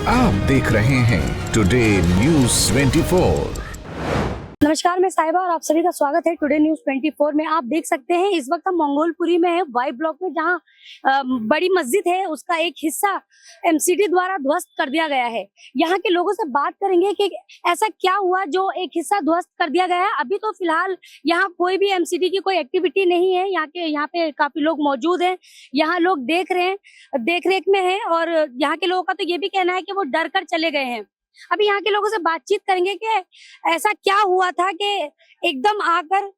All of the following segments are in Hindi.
आप देख रहे हैं टुडे न्यूज़ 24। नमस्कार, मैं साहिबा और आप सभी का स्वागत है टुडे न्यूज 24 में। आप देख सकते हैं इस वक्त हम मंगोलपुरी में है, वाई ब्लॉक में, जहां बड़ी मस्जिद है उसका एक हिस्सा एमसीडी द्वारा ध्वस्त कर दिया गया है। यहाँ के लोगों से बात करेंगे कि ऐसा क्या हुआ जो एक हिस्सा ध्वस्त कर दिया गया है। अभी तो फिलहाल यहाँ कोई भी एमसीडी की कोई एक्टिविटी नहीं है। यहाँ पे काफी लोग मौजूद हैं, यहाँ लोग देख रहे हैं, देख रेख में है। और यहाँ के लोगों का तो ये भी कहना है कि वो डर कर चले गए हैं। अभी यहाँ के लोगों से बातचीत करेंगे कि ऐसा क्या हुआ था कि एकदम आकर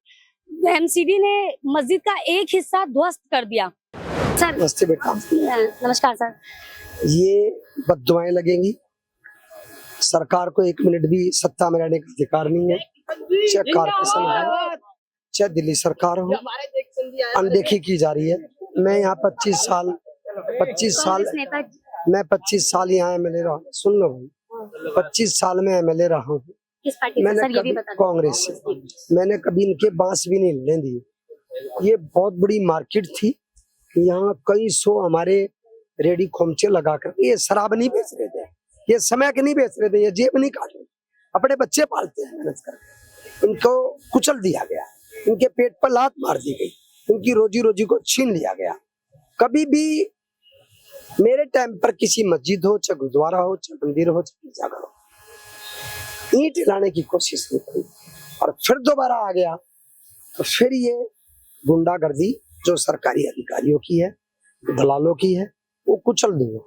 एमसीडी ने मस्जिद का एक हिस्सा ध्वस्त कर दिया। सर नमस्ते बेटा। नमस्कार सर। ये बद्दुआएं लगेंगी। सरकार को 1 मिनट भी सत्ता में रहने का अधिकार नहीं है, चाहे कारपोरेशन हो चाहे दिल्ली सरकार हो, अनदेखी की जा रही है। मैं यहाँ 25 साल यहाँ एमएलए रहा। सुन लो भाई, 25 साल में एमएलए रहा हूँ। किस पार्टी से मैंने सर, ये भी कभी बता दीजिए। कांग्रेस से, मैंने कभी इनके बांस भी नहीं हिलने दिए। ये बहुत बड़ी मार्केट थी, यहाँ कई सौ हमारे रेडी खोमचे लगा कर ये शराब नहीं बेच रहे थे, ये समय के नहीं बेच रहे थे, ये जेब नहीं काट रहे, अपने बच्चे पालते हैं मेहनत करके। इनको कुचल दिया गया, इनके पेट पर लात मार दी गई, इनकी रोजी रोजी को छीन लिया गया। कभी भी मेरे टाइम पर किसी मस्जिद हो, चाहे गुरुद्वारा हो, चाहे मंदिर हो, चाहे गिरजाघर हो, ईंट लाने की कोशिश नहीं करी। और फिर दोबारा आ गया तो फिर ये गुंडागर्दी जो सरकारी अधिकारियों की है, दलालों की है, वो कुचल दूंगा।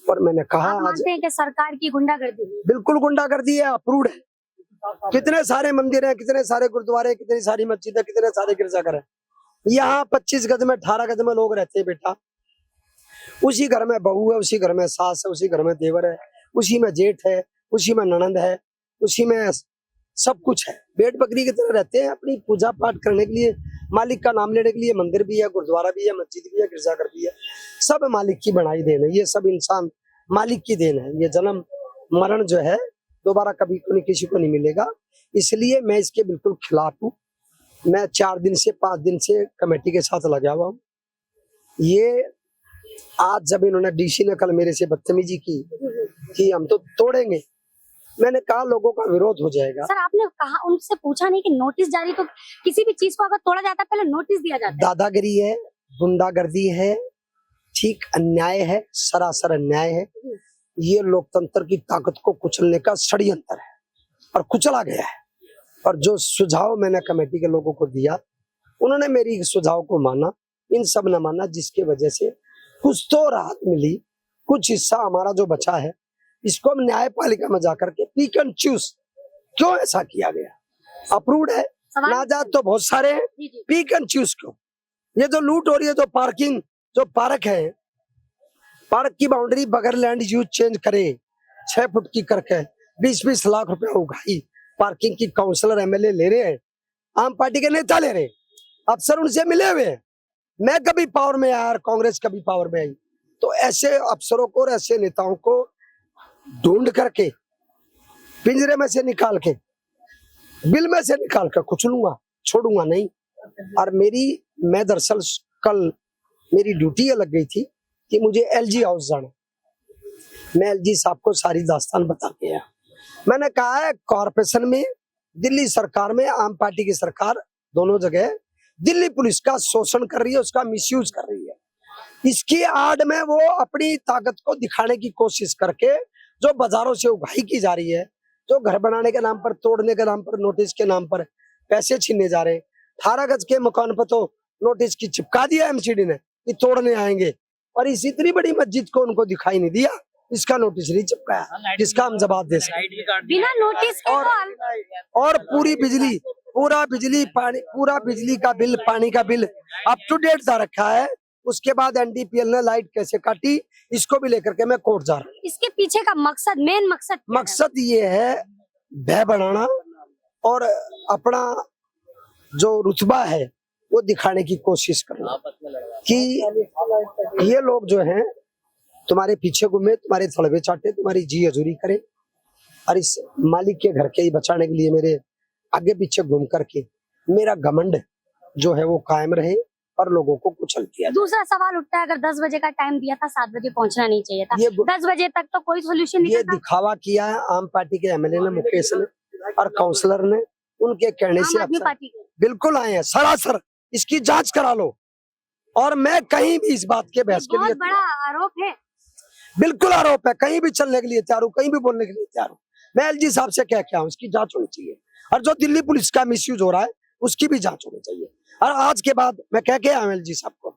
और मैंने कहा आप मानते हैं कि सरकार की गुंडागर्दी है? बिल्कुल गुंडागर्दी है, अप्रूव्ड है। कितने सारे मंदिर हैं, कितने सारे गुरुद्वारे, कितनी सारी मस्जिद है, कितने सारे गिरजाघर है। यहाँ 25 गज में 18 गज में लोग रहते हैं बेटा। उसी घर में बहू है, उसी घर में सास है, उसी घर में देवर है, उसी में जेठ है, उसी में ननंद है, उसी में सब कुछ है। भेड़ बकरी की तरह रहते हैं। अपनी पूजा पाठ करने के लिए, मालिक का नाम लेने के लिए मंदिर भी है, गुरुद्वारा भी है, मस्जिद भी है, गिरजाघर भी है। सब मालिक की बनाई देन है। ये सब इंसान मालिक की देन है। ये जन्म मरण जो है दोबारा कभी किसी को नहीं मिलेगा। इसलिए मैं इसके बिल्कुल खिलाफ हूँ। मैं 4 दिन से 5 दिन से कमेटी के साथ लगा हुआ हूँ। ये आज जब इन्होंने डीसी ने कल मेरे से बदतमीजी की कि हम तो तोड़ेंगे, मैंने कहा लोगों का विरोध हो जाएगा। सर आपने कहा, उनसे पूछा नहीं कि नोटिस जारी, तो किसी भी चीज को अगर तोड़ा जाता है पहले नोटिस दिया जाता है। दादागिरी है, गुंडागर्दी है, ठीक अन्याय है, सरासर अन्याय है। ये लोकतंत्र की ताकत को कुचलने का षड्यंत्र है और कुचला गया है। और जो सुझाव मैंने कमेटी के लोगों को दिया, उन्होंने मेरी सुझाव को माना, इन सब ने माना, जिसके वजह से कुछ तो राहत मिली। कुछ हिस्सा हमारा जो बचा है, इसको हम न्यायपालिका में जाकर के पिक एंड चूज, क्यों ऐसा किया गया, अप्रूव्ड है, नाजायज तो बहुत सारे हैं, पिक एंड चूज क्यों। ये जो लूट हो रही है, जो पार्किंग, जो पार्क है, पार्क की बाउंड्री बगैर लैंड यूज चेंज करे 6 फुट की करके 20-20 लाख रुपए उगाई पार्किंग की काउंसलर एमएलए ले रहे हैं, आम पार्टी के नेता ले रहे हैं, अफसर उनसे मिले हुए हैं। मैं कभी पावर में आया और कांग्रेस कभी पावर में आई, तो ऐसे अफसरों को और ऐसे नेताओं को ढूंढ करके पिंजरे में से निकाल के, बिल में से निकाल कर कुचलूंगा, छोड़ूंगा नहीं। और मैं दरअसल कल मेरी ड्यूटी लग गई थी कि मुझे एलजी हाउस जाना। मैं एलजी साहब को सारी दास्तान बता के आया। मैंने कहा है कॉर्पोरेशन में, दिल्ली सरकार में, आम पार्टी की सरकार, दोनों जगह दिल्ली पुलिस का शोषण कर रही है, उसका मिसयूज कर रही है। इसकी आड़ में वो अपनी ताकत को दिखाने की कोशिश करके जो बाजारों से उगाही की जा रही है, जो घर बनाने के नाम पर, तोड़ने के नाम पर, नोटिस के नाम पर पैसे छीनने जा रहे हैं। 18 गज के मकान पर तो नोटिस की चिपका दिया एमसीडी ने कि तोड़ने आएंगे, और इस इतनी बड़ी मस्जिद को उनको दिखाई नहीं दिया, इसका नोटिस नहीं चिपकाया, जिसका हम जवाब दे सकते बिना नोटिस के। और पूरी बिजली, पूरा बिजली का बिल, पानी का बिल अप टू डेट सा रखा है। उसके बाद एनडीपीएल ने लाइट कैसे काटी, इसको भी लेकर के मैं कोर्ट जा रहा हूँ। इसके पीछे का मकसद, मेन मकसद ये है भय बढ़ाना और अपना जो रुतबा है वो दिखाने की कोशिश करना कि ये लोग जो हैं तुम्हारे पीछे घूमे, तुम्हारे थड़बे चाटे, तुम्हारी जी हजूरी करे, और इस मालिक के घर के ही बचाने के लिए मेरे आगे पीछे घूम करके मेरा घमंड जो है वो कायम रहे और लोगों को कुचल दिया। दूसरा सवाल उठता है, अगर 10 बजे का टाइम दिया था, 7 बजे पहुंचना नहीं चाहिए था। ये 10 बजे तक तो कोई सोल्यूशन नहीं ये था। दिखावा किया है आम पार्टी के एमएलए ने, मुकेश ने और काउंसलर ने, उनके कहने से आम आदमी अफसर पार्टी के। बिल्कुल आए हैं। सरासर इसकी जांच करा लो, और मैं कहीं भी इस बात के बहस के लिए बहुत बड़ा आरोप है। बिल्कुल आरोप है, कहीं भी चलने के लिए तैयार हूँ, कहीं भी बोलने के लिए तैयार हूँ। मैं एलजी साहब से कह के आऊँ, इसकी जांच होनी चाहिए, और जो दिल्ली पुलिस का मिसयूज हो रहा है उसकी भी जांच होनी चाहिए। और आज के बाद मैं कह के आऊँ एलजी साहब को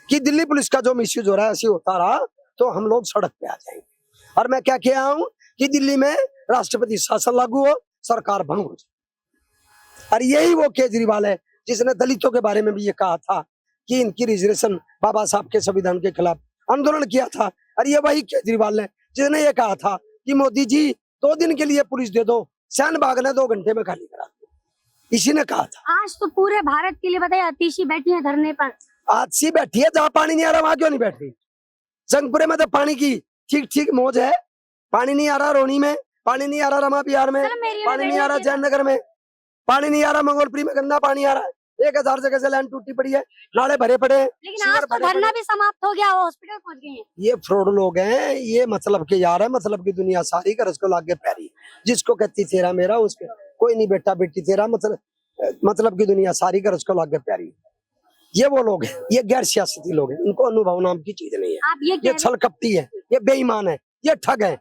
कि दिल्ली पुलिस का जो मिसयूज हो रहा है, ऐसे होता रहा तो हम लोग सड़क पे आ जाएंगे। और मैं कह के आऊँ कि दिल्ली में राष्ट्रपति शासन लागू हो, सरकार भंग हो जाए। और यही वो केजरीवाल है जिसने दलितों के बारे में भी ये कहा था कि इनकी रिजर्वेशन बाबा साहब के संविधान के खिलाफ आंदोलन किया था। और ये वही केजरीवाल है जिसने ये कहा था कि मोदी जी 2 दिन के लिए पुलिस दे दो, सैन बाग ने 2 घंटे में खाली करा दो, इसी ने कहा था। आज तो पूरे भारत के लिए बताइए, आतिशी बैठी है धरने पर। आतिशी बैठी है, जहाँ पानी नहीं आ रहा वहां क्यों नहीं बैठ रही? जंगपुरे में तो पानी की ठीक ठीक मौज है, पानी नहीं आ रहा रोनी में, पानी नहीं आ रहा रमा बिहार में, पानी नहीं आ रहा जयनगर में, पानी नहीं आ रहा मंगोलपुरी में, गंदा पानी आ रहा है। 1000 जगह से लाइन टूटी पड़ी है, नाले भरे पड़े हैं। लेकिन आज तो धरना भी समाप्त हो गया, वो हॉस्पिटल पहुंच गए हैं। ये फ्रॉड लोग हैं, ये मतलब के यार है, मतलब की दुनिया सारी कर उसको लागे पैरी, जिसको कहती तेरा मेरा, उसके कोई नहीं बेटा बेटी तेरा, मतलब की दुनिया सारी कर उसको लागे प्यारी। ये वो लोग हैं, ये गैर सियासती लोग हैं, इनको अनुभव नाम की चीज नहीं है। आप ये छल कपटी है, ये बेईमान है, ये ठग है।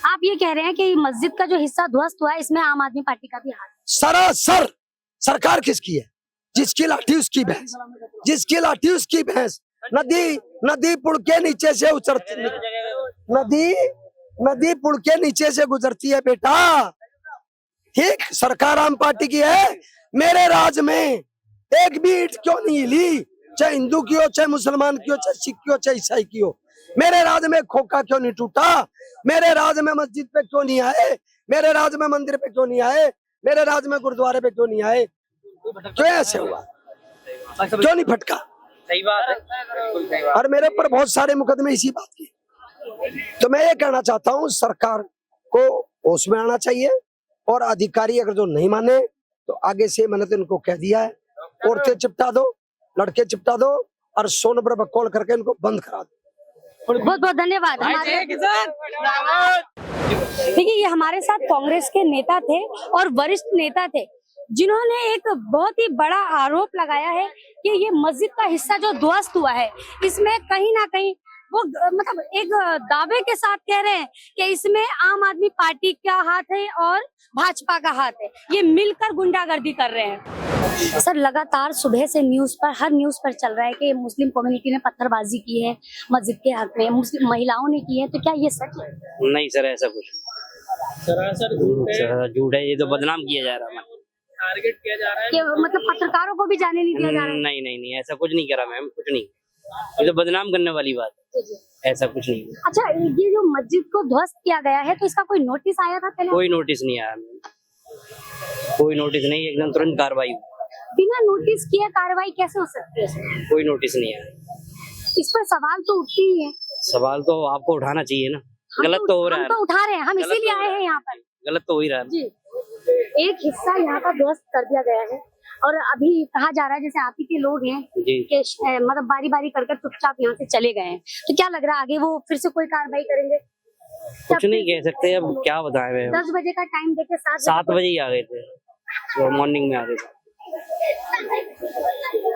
आप ये कह रहे हैं कि मस्जिद का जो हिस्सा ध्वस्त हुआ है, इसमें आम आदमी पार्टी का भी हाथ है। सरासर सरकार किसकी है? जिसकी लाठी उसकी भैंस, जिसकी लाठी उसकी भैंस। नदी पुल के नीचे से उतरती, नदी पुल के नीचे से गुजरती है बेटा। ठीक, सरकार आम पार्टी की है। मेरे राज में एक भी ईंट क्यों नहीं हिली, चाहे हिंदू की हो, चाहे मुसलमान की हो, चाहे सिख की हो, चाहे ईसाई की हो। मेरे राज में खोखा क्यों नहीं टूटा, मेरे राज में मस्जिद पे क्यों नहीं आए, मेरे राज में मंदिर पे क्यों नहीं आए, मेरे राज में गुरुद्वारे पे क्यों नहीं आए? क्यों ऐसे हुआ, क्यों नहीं फटका? सही बात है। और मेरे ऊपर बहुत सारे मुकदमे इसी बात के। तो मैं ये कहना चाहता हूँ, सरकार को होश में आना चाहिए, और अधिकारी अगर जो नहीं माने तो आगे से मैंने तो इनको कह दिया है, औरतें चिपटा दो, लड़के चिपटा दो, और 100 नंबर पर कॉल करके इनको बंद करा दो। बहुत बहुत धन्यवाद। देखिए, ये हमारे साथ कांग्रेस के नेता थे और वरिष्ठ नेता थे, जिन्होंने एक बहुत ही बड़ा आरोप लगाया है कि ये मस्जिद का हिस्सा जो ध्वस्त हुआ है, इसमें कहीं ना कहीं वो मतलब एक दावे के साथ कह रहे हैं कि इसमें आम आदमी पार्टी का हाथ है और भाजपा का हाथ है, ये मिलकर गुंडागर्दी कर रहे हैं। सर, लगातार सुबह से न्यूज पर, हर न्यूज पर चल रहा है कि मुस्लिम कम्युनिटी ने पत्थरबाजी की है मस्जिद के हक में, मुस्लिम महिलाओं ने की है, तो क्या ये सच है? नहीं सर, ऐसा कुछ सरासर झूठ है। ये तो बदनाम किया जा रहा है, टारगेट किया जा रहा है कि मतलब पत्रकारों को भी जाने नहीं दिया जा रहा है? नहीं, ऐसा कुछ नहीं करा मैम, कुछ नहीं। ये तो बदनाम करने वाली बात है, ऐसा कुछ नहीं है। अच्छा, ये जो मस्जिद को ध्वस्त किया गया है, तो इसका कोई नोटिस आया था पहले? कोई नोटिस नहीं आया, कोई नोटिस नहीं, एकदम तुरंत कार्रवाई। बिना नोटिस किए कार्रवाई कैसे हो सकती है? कोई नोटिस नहीं आया। इस पर सवाल तो उठते ही है। सवाल तो आपको उठाना चाहिए ना, गलत तो हो रहा है। हम तो उठा रहे हैं, हम इसीलिए आए हैं यहाँ पर। गलत तो हो ही रहा है जी। एक हिस्सा यहाँ का ध्वस्त कर दिया गया है, और अभी कहा जा रहा है जैसे आप ही के लोग हैं कि मतलब बारी बारी करके चुपचाप यहाँ से चले गए हैं, तो क्या लग रहा है आगे वो फिर से कोई कार्रवाई करेंगे? कुछ नहीं कह सकते, अब क्या बताएं मैं। 10 बजे का टाइम देके 7 बजे ही आ गए थे, तो मॉर्निंग में आ गए थे।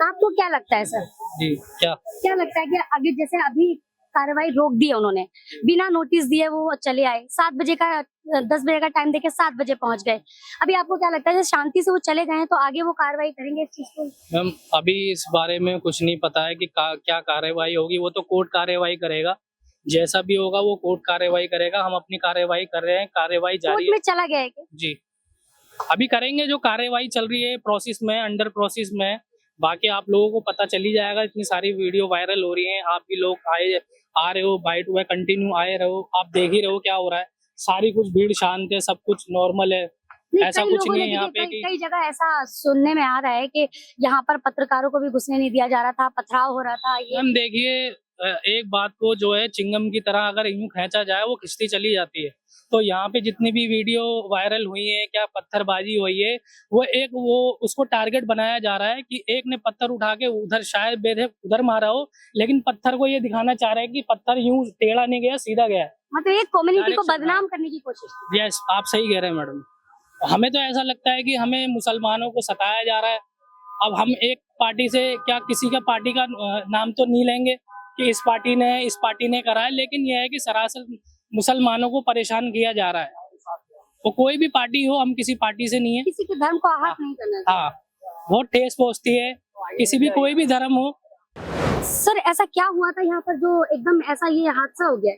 आपको क्या लगता है सर? जी, क्या लगता है कि आगे जैसे अभी कार्रवाई रोक दी है उन्होंने, बिना नोटिस दिए वो चले आए, 7 बजे का 10 बजे का टाइम देके 7 बजे पहुंच गए, अभी आपको क्या लगता है शांति से वो चले गए हैं तो आगे वो कार्रवाई करेंगे इस चीज को? मैम, अभी इस बारे में कुछ नहीं पता है कि क्या कार्रवाई होगी, वो तो कोर्ट कार्रवाई करेगा, जैसा भी होगा वो कोर्ट कार्रवाई करेगा। हम अपनी कार्रवाई कर रहे हैं, कार्रवाई जारी है। में चला गया है क्या? जी, अभी करेंगे, जो कार्रवाई चल रही है प्रोसेस में, अंडर प्रोसेस में, बाकी आप लोगों को पता चल ही जाएगा। इतनी सारी वीडियो वायरल हो रही हैं, आप भी लोग आ रहे हो, बाइट हुआ कंटिन्यू आए रहो, आप देख ही रहो क्या हो रहा है। सारी कुछ भीड़ शांत है, सब कुछ नॉर्मल है, ऐसा कुछ नहीं है यहाँ पे। कई जगह ऐसा सुनने में आ रहा है कि यहाँ पर पत्रकारों को भी घुसने नहीं दिया जा रहा था, पथराव हो रहा था। मैम देखिए, एक बात को जो है चिंगम की तरह अगर यूं खींचा जाए वो खिंचती चली जाती है। तो यहाँ पे जितनी भी वीडियो वायरल हुई है, क्या पत्थरबाजी हुई है, वो उसको टारगेट बनाया जा रहा है कि एक ने पत्थर उठा के उधर शायद बेधे उधर मारा हो, लेकिन पत्थर को ये दिखाना चाह रहे हैं कि पत्थर यूं टेढ़ा नहीं गया, सीधा गया है। मतलब एक कम्युनिटी को Direction, बदनाम करने की कोशिश की। यस, आप सही कह रहे हैं मैडम। हमें तो ऐसा लगता है कि हमें मुसलमानों को सताया जा रहा है। अब हम एक पार्टी से क्या किसी का पार्टी का नाम तो नहीं लेंगे कि इस पार्टी ने करा है, लेकिन यह है कि सरासर मुसलमानों को परेशान किया जा रहा है। वो कोई भी पार्टी हो, हम किसी पार्टी से नहीं है। किसी के धर्म को आहत नहीं करना चाहिए। हाँ, बहुत ठेस पहुंचती है, किसी भी कोई भी धर्म हो। सर ऐसा क्या हुआ था यहाँ पर जो एकदम ऐसा ये हादसा हो गया?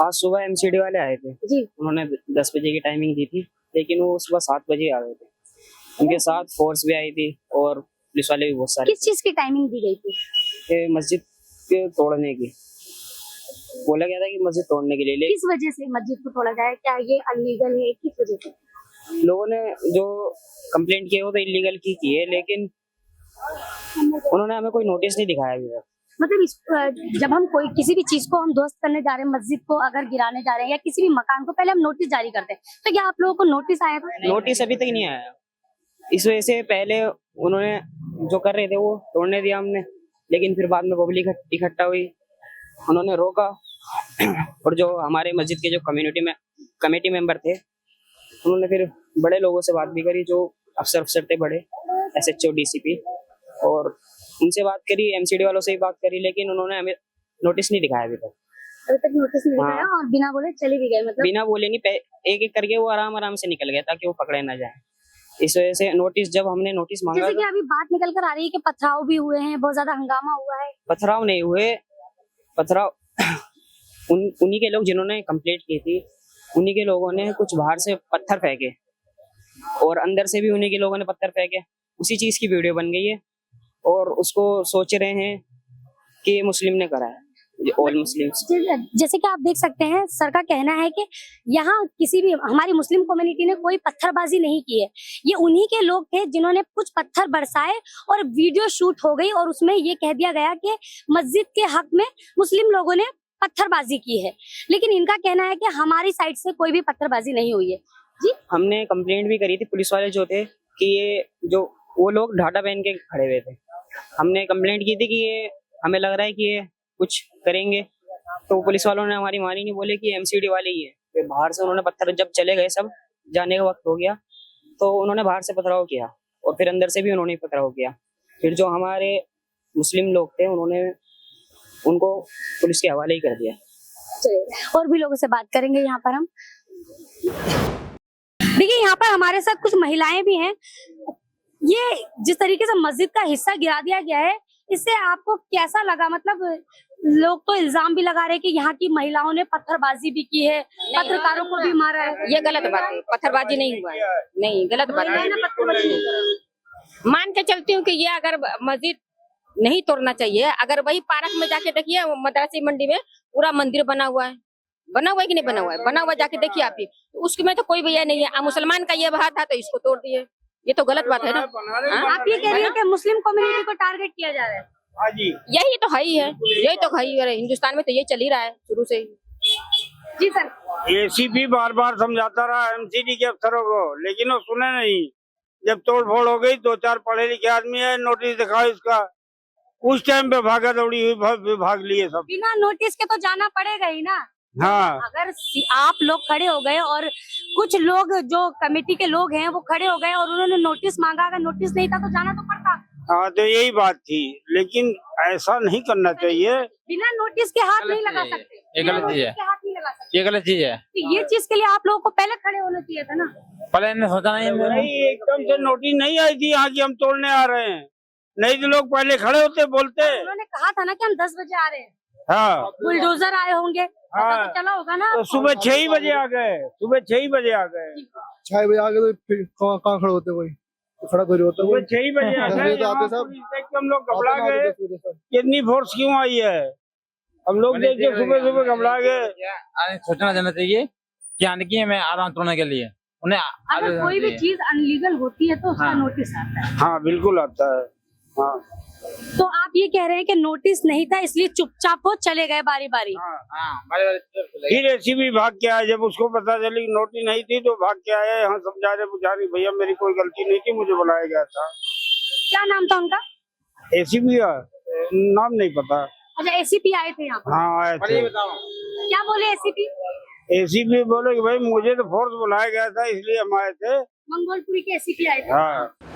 आज सुबह एमसीडी वाले आए थे, जी उन्होंने 10 बजे की टाइमिंग दी थी, लेकिन वो सुबह 7 बजे आ गए थे। उनके साथ फोर्स भी आई थी और पुलिस वाले भी बहुत सारे किस चीज की टाइमिंग दी गई थी? थे। मस्जिद के तोड़ने की बोला गया था कि मस्जिद तोड़ने के लिए, किस वजह से मस्जिद को तोड़ा जाए? क्या ये अनलीगल है? किस वजह से? लोगों ने जो कंप्लेंट किया वो तो इलीगल की है, लेकिन उन्होंने हमें कोई नोटिस नहीं दिखाया अभी तक। मतलब जब हम कोई किसी भी चीज को हम ध्वस्त करने जा रहे हैं, मस्जिद को अगर गिराने जा रहे हैं या किसी भी मकान को, पहले हम नोटिस जारी करते हैं। तो क्या आप लोगों को नोटिस आया था? नोटिस अभी तक नहीं आया। इस वजह से पहले उन्होंने जो कर रहे थे वो तोड़ने दिया हमने, लेकिन फिर बाद में पब्लिक इकट्ठा हुई, उन्होंने रोका। और जो हमारे मस्जिद के जो कमेटी मेंबर थे, उन्होंने फिर बड़े लोगों से बात भी करी, जो अफसर थे बड़े, SHO DCP, और उनसे बात करी, MCD वालों से ही बात करी, लेकिन उन्होंने हमें नोटिस नहीं दिखाया अभी तक। अभी तक नोटिस नहीं हाँ। दिखाया और बिना बोले चले भी गए? मतलब बिना बोले नहीं, एक एक करके वो आराम से निकल गया ताकि वो पकड़े ना जाए। इस वजह से जब हमने नोटिस मांगा, जैसे कि अभी बात निकल कर आ रही है कि पथराव भी हुए हैं, बहुत ज्यादा हंगामा हुआ है। पथराव नहीं हुए, पथराव उन्हीं के लोग जिन्होंने कंप्लेंट की थी, उन्हीं के लोगों ने कुछ बाहर से पत्थर फेंके और अंदर से भी उन्हीं के लोगों ने पत्थर फेंके। उसी चीज की वीडियो बन गई है और उसको सोच रहे हैं कि ये मुस्लिम ने करा है, ऑल मुस्लिम्स। जैसे कि आप देख सकते हैं, सर का कहना है कि यहाँ किसी भी हमारी मुस्लिम कम्युनिटी ने कोई पत्थरबाजी नहीं की है। ये उन्हीं के लोग थे जिन्होंने कुछ पत्थर बरसाए और वीडियो शूट हो गई और उसमें ये कह दिया गया कि मस्जिद के हक में मुस्लिम लोगों ने पत्थरबाजी की है। लेकिन इनका कहना है कि हमारी साइड से कोई भी पत्थरबाजी नहीं हुई है। जी, हमने कंप्लेंट भी करी थी, पुलिस वाले जो थे कि ये जो वो लोग ढाटा पहन के खड़े हुए थे, हमने कंप्लेंट की थी कि ये हमें लग रहा है कि ये कुछ करेंगे, तो पुलिस वालों ने हमारी मानी नहीं, बोले कि MCD वाले ही है। फिर बाहर से उन्होंने पत्थर, जब चले गए सब, जाने का वक्त हो गया, तो उन्होंने बाहर से पथराव किया और फिर अंदर से भी उन्होंने पथराव किया। फिर जो हमारे मुस्लिम लोग थे, उन्होंने उनको पुलिस के हवाले ही कर दिया। चलिए और भी लोगों से बात करेंगे यहाँ पर हम। देखिए यहाँ पर हमारे साथ कुछ महिलाएं भी हैं। ये जिस तरीके से मस्जिद का हिस्सा गिरा दिया गया है, इससे आपको कैसा लगा? मतलब लोग तो इल्जाम भी लगा रहे हैं कि यहाँ की महिलाओं ने पत्थरबाजी भी की है, पत्रकारों को भी मारा है। ये गलत बात है, पत्थरबाजी नहीं हुआ है, नहीं गलत बात है। महिलाएं ने पत्थरबाजी नहीं करा। मान के चलती हूँ कि ये अगर मस्जिद नहीं तोड़ना चाहिए, अगर वही पार्क में जाके देखिए, मदरसी मंडी में पूरा मंदिर बना हुआ है कि नहीं बना हुआ है? बना हुआ, जाके देखिए आप ही, उसमें तो कोई भैया नहीं है। मुसलमान का ये बात था तो इसको तोड़ दिए, ये तो गलत बात है ना। आप ये कह रही है कि मुस्लिम कम्युनिटी को टारगेट किया जा रहा है? यही तो है ही है, यही तो है ही, हिंदुस्तान में तो यही चल ही रहा है शुरू से ही। जी सर, ACP बार बार समझाता रहा MCD के अफसरों को, लेकिन वो सुने नहीं। जब तोड़ फोड़ हो गई, 2-4 पढ़े लिखे आदमी है, नोटिस दिखाओ इसका, उस टाइम पे भागा दौड़ी हुई, भाग लिए सब। बिना नोटिस के तो जाना पड़ेगा ही ना। हाँ, अगर आप लोग खड़े हो गए और कुछ लोग जो कमेटी के लोग हैं वो खड़े हो गए और उन्होंने नोटिस मांगा, अगर नोटिस नहीं था तो जाना तो पड़ता। हाँ, तो यही बात थी, लेकिन ऐसा नहीं करना चाहिए। बिना नोटिस के हाथ नहीं लगा सकते, ये गलत चीज है, हाथ नहीं लगा सकते। ये गलत चीज है। तो ये चीज के लिए आप लोगों को पहले खड़े होना चाहिए था ना। पहले ने सोचा नहीं, एकदम से नोटिस नहीं आई थी यहाँ की हम तोड़ने आ रहे हैं, नहीं तो लोग पहले खड़े होते, बोलते। उन्होंने कहा था ना कि हम 10 बजे आ रहे हैं। हाँ, बुलडोजर आए होंगे, पता तो चला होगा ना। तो सुबह 6 ही बजे आ गए, सुबह 6 ही बजे आ गए, 6 बजे आ गए, तो फिर कहाँ खड़े होते? कोई तो खड़ा तो होता सुबह 6 ही बजे आ दस गए। बजे तो आते यहाँ सब। पुलिस देख के हम लोग घबरा गए, 10 बजे सब। कितनी फोर्स क्यों आई है, हम लोग देख के सुबह सुबह घबरा गए। सोचना जाना चाहिए कि आने की मैं आ रहा हूँ तोड़ने के लिए, उन्हें अगर कोई भी चीज अनलीगल होती है तो उसका हाँ। नोटिस आता है। हाँ, बिल्कुल आता है। हाँ, तो आप ये कह रहे हैं कि नोटिस नहीं था इसलिए चुपचाप वो चले गए बारी बारी। फिर एसीपी भाग के आया, जब उसको पता चली कि नोटिस नहीं थी तो भाग के आया, यहाँ समझा रहे बुझा रही, भैया मेरी कोई गलती नहीं थी, मुझे बुलाया गया था। क्या नाम था उनका? एसीपी नाम नहीं पता। अच्छा, एसीपी आए थे यहाँ पर। हाँ आए थे। क्या बोले एसीपी? एसीपी बोले कि भाई मुझे तो फोर्स बुलाया गया था इसलिए हम आए थे। मंगोलपुरी के एसीपी आए थे। हाँ